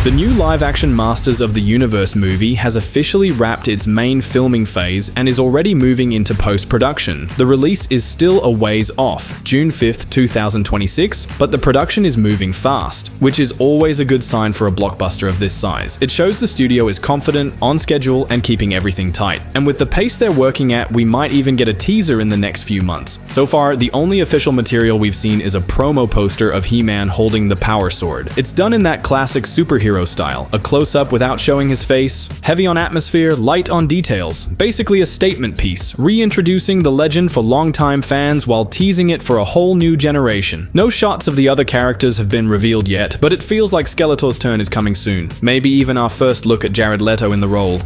The new live-action Masters of the Universe movie has officially wrapped its main filming phase and is already moving into post-production. The release is still a ways off, June 5th, 2026, but the production is moving fast, which is always a good sign for a blockbuster of this size. It shows the studio is confident, on schedule, and keeping everything tight. And with the pace they're working at, we might even get a teaser in the next few months. So far, the only official material we've seen is a promo poster of He-Man holding the Power Sword. It's done in that classic superhero style, a close-up without showing his face, heavy on atmosphere, light on details, basically a statement piece, reintroducing the legend for longtime fans while teasing it for a whole new generation. No shots of the other characters have been revealed yet, but it feels like Skeletor's turn is coming soon, maybe even our first look at Jared Leto in the role.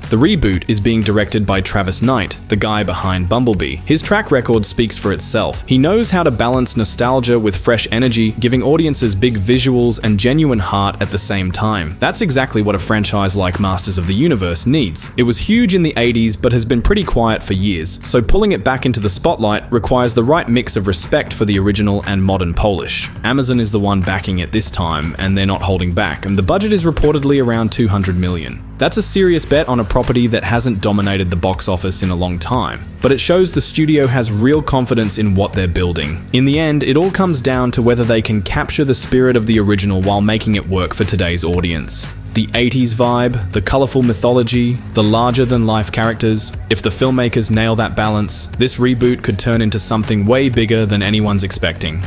The reboot is being directed by Travis Knight, the guy behind Bumblebee. His track record speaks for itself. He knows how to balance nostalgia with fresh energy, giving audiences big visuals and genuine heart at the same time. That's exactly what a franchise like Masters of the Universe needs. It was huge in the 80s, but has been pretty quiet for years, so pulling it back into the spotlight requires the right mix of respect for the original and modern polish. Amazon is the one backing it this time, and they're not holding back, and the budget is reportedly around $200 million. That's a serious bet on a property that hasn't dominated the box office in a long time, but it shows the studio has real confidence in what they're building. In the end, it all comes down to whether they can capture the spirit of the original while making it work for today's audience. The 80s vibe, the colorful mythology, the larger-than-life characters. If the filmmakers nail that balance, this reboot could turn into something way bigger than anyone's expecting.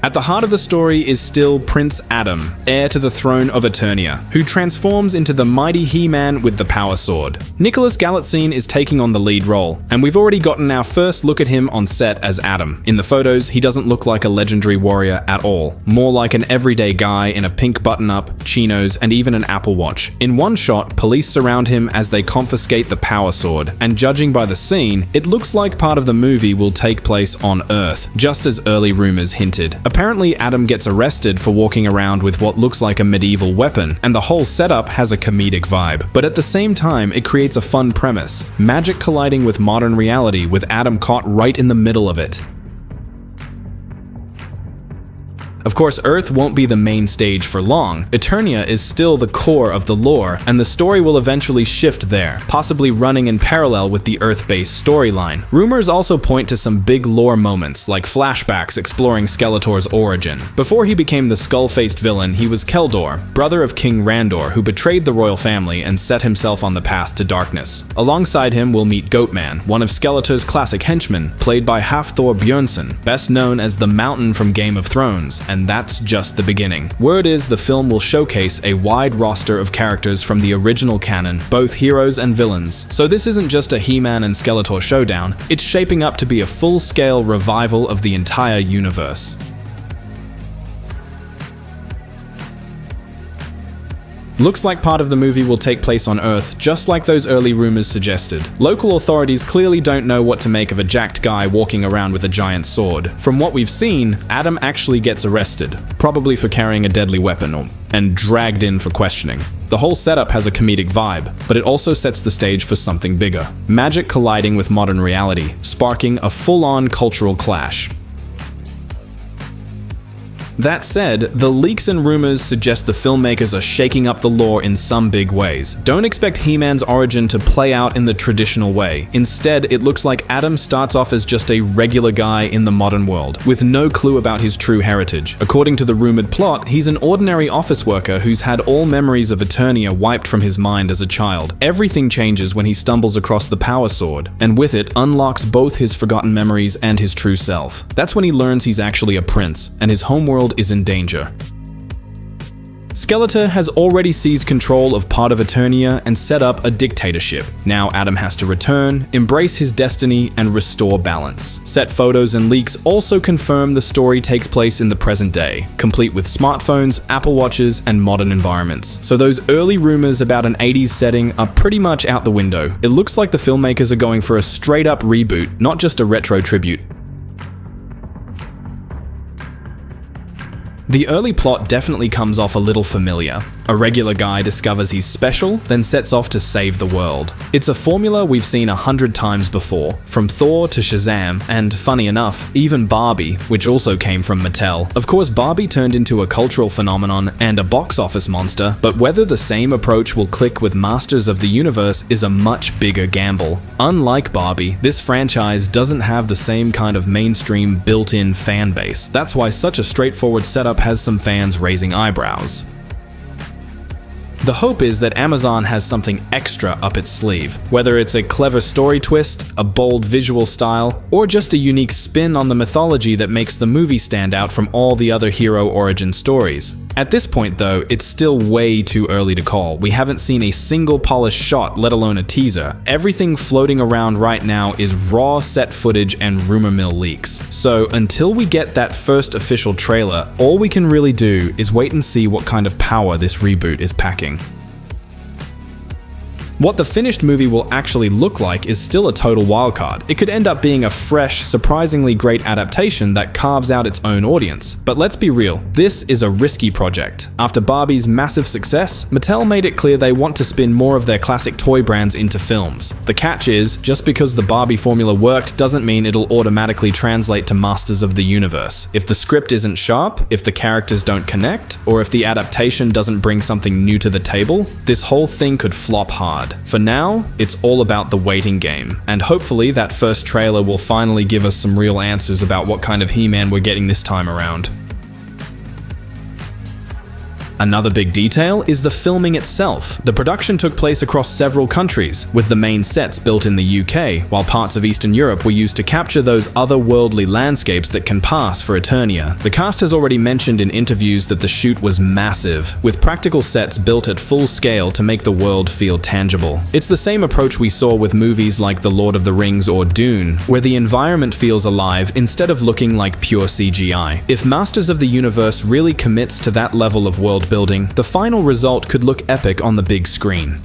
At the heart of the story is still Prince Adam, heir to the throne of Eternia, who transforms into the mighty He-Man with the Power Sword. Nicholas Galitzine is taking on the lead role, and we've already gotten our first look at him on set as Adam. In the photos, he doesn't look like a legendary warrior at all, more like an everyday guy in a pink button-up, chinos, and even an Apple Watch. In one shot, police surround him as they confiscate the Power Sword, and judging by the scene, it looks like part of the movie will take place on Earth, just as early rumors hinted. Apparently, Adam gets arrested for walking around with what looks like a medieval weapon, and the whole setup has a comedic vibe. But at the same time, it creates a fun premise: magic colliding with modern reality, with Adam caught right in the middle of it. Of course, Earth won't be the main stage for long. Eternia is still the core of the lore, and the story will eventually shift there, possibly running in parallel with the Earth-based storyline. Rumors also point to some big lore moments, like flashbacks exploring Skeletor's origin. Before he became the skull-faced villain, he was Keldor, brother of King Randor, who betrayed the royal family and set himself on the path to darkness. Alongside him, we'll meet Goatman, one of Skeletor's classic henchmen, played by Hafthor Bjornsson, best known as the Mountain from Game of Thrones, and that's just the beginning. Word is the film will showcase a wide roster of characters from the original canon, both heroes and villains. So this isn't just a He-Man and Skeletor showdown, it's shaping up to be a full-scale revival of the entire universe. Looks like part of the movie will take place on Earth, just like those early rumors suggested. Local authorities clearly don't know what to make of a jacked guy walking around with a giant sword. From what we've seen, Adam actually gets arrested, probably for carrying a deadly weapon, and dragged in for questioning. The whole setup has a comedic vibe, but it also sets the stage for something bigger: magic colliding with modern reality, sparking a full-on cultural clash. That said, the leaks and rumors suggest the filmmakers are shaking up the lore in some big ways. Don't expect He-Man's origin to play out in the traditional way. Instead, it looks like Adam starts off as just a regular guy in the modern world, with no clue about his true heritage. According to the rumored plot, he's an ordinary office worker who's had all memories of Eternia wiped from his mind as a child. Everything changes when he stumbles across the Power Sword, and with it, unlocks both his forgotten memories and his true self. That's when he learns he's actually a prince, and his homeworld is in danger. Skeletor has already seized control of part of Eternia and set up a dictatorship. Now Adam has to return, embrace his destiny, and restore balance. Set photos and leaks also confirm the story takes place in the present day, complete with smartphones, Apple Watches, and modern environments. So those early rumors about an 80s setting are pretty much out the window. It looks like the filmmakers are going for a straight-up reboot, not just a retro tribute. The early plot definitely comes off a little familiar. A regular guy discovers he's special, then sets off to save the world. It's a formula we've seen 100 times before, from Thor to Shazam, and funny enough, even Barbie, which also came from Mattel. Of course, Barbie turned into a cultural phenomenon and a box office monster, but whether the same approach will click with Masters of the Universe is a much bigger gamble. Unlike Barbie, this franchise doesn't have the same kind of mainstream built-in fan base. That's why such a straightforward setup has some fans raising eyebrows. The hope is that Amazon has something extra up its sleeve, whether it's a clever story twist, a bold visual style, or just a unique spin on the mythology that makes the movie stand out from all the other hero origin stories. At this point though, it's still way too early to call. We haven't seen a single polished shot, let alone a teaser. Everything floating around right now is raw set footage and rumor mill leaks. So until we get that first official trailer, all we can really do is wait and see what kind of power this reboot is packing. What the finished movie will actually look like is still a total wildcard. It could end up being a fresh, surprisingly great adaptation that carves out its own audience. But let's be real, this is a risky project. After Barbie's massive success, Mattel made it clear they want to spin more of their classic toy brands into films. The catch is, just because the Barbie formula worked doesn't mean it'll automatically translate to Masters of the Universe. If the script isn't sharp, if the characters don't connect, or if the adaptation doesn't bring something new to the table, this whole thing could flop hard. For now, it's all about the waiting game, and hopefully that first trailer will finally give us some real answers about what kind of He-Man we're getting this time around. Another big detail is the filming itself. The production took place across several countries, with the main sets built in the UK, while parts of Eastern Europe were used to capture those otherworldly landscapes that can pass for Eternia. The cast has already mentioned in interviews that the shoot was massive, with practical sets built at full scale to make the world feel tangible. It's the same approach we saw with movies like The Lord of the Rings or Dune, where the environment feels alive instead of looking like pure CGI. If Masters of the Universe really commits to that level of world building, the final result could look epic on the big screen.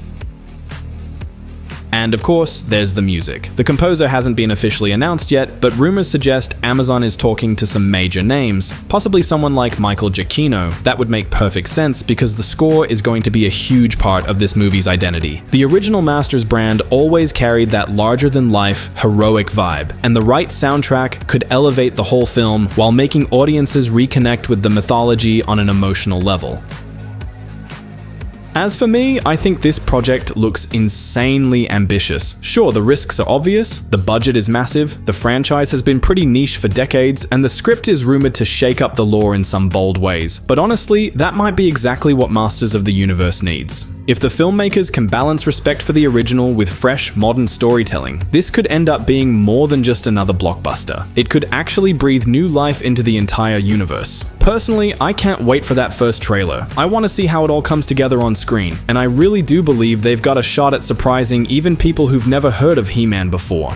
And of course, there's the music. The composer hasn't been officially announced yet, but rumors suggest Amazon is talking to some major names, possibly someone like Michael Giacchino. That would make perfect sense because the score is going to be a huge part of this movie's identity. The original Masters brand always carried that larger-than-life, heroic vibe, and the right soundtrack could elevate the whole film while making audiences reconnect with the mythology on an emotional level. As for me, I think this project looks insanely ambitious. Sure, the risks are obvious, the budget is massive, the franchise has been pretty niche for decades, and the script is rumored to shake up the lore in some bold ways. But honestly, that might be exactly what Masters of the Universe needs. If the filmmakers can balance respect for the original with fresh, modern storytelling, this could end up being more than just another blockbuster. It could actually breathe new life into the entire universe. Personally, I can't wait for that first trailer. I want to see how it all comes together on screen, and I really do believe they've got a shot at surprising even people who've never heard of He-Man before.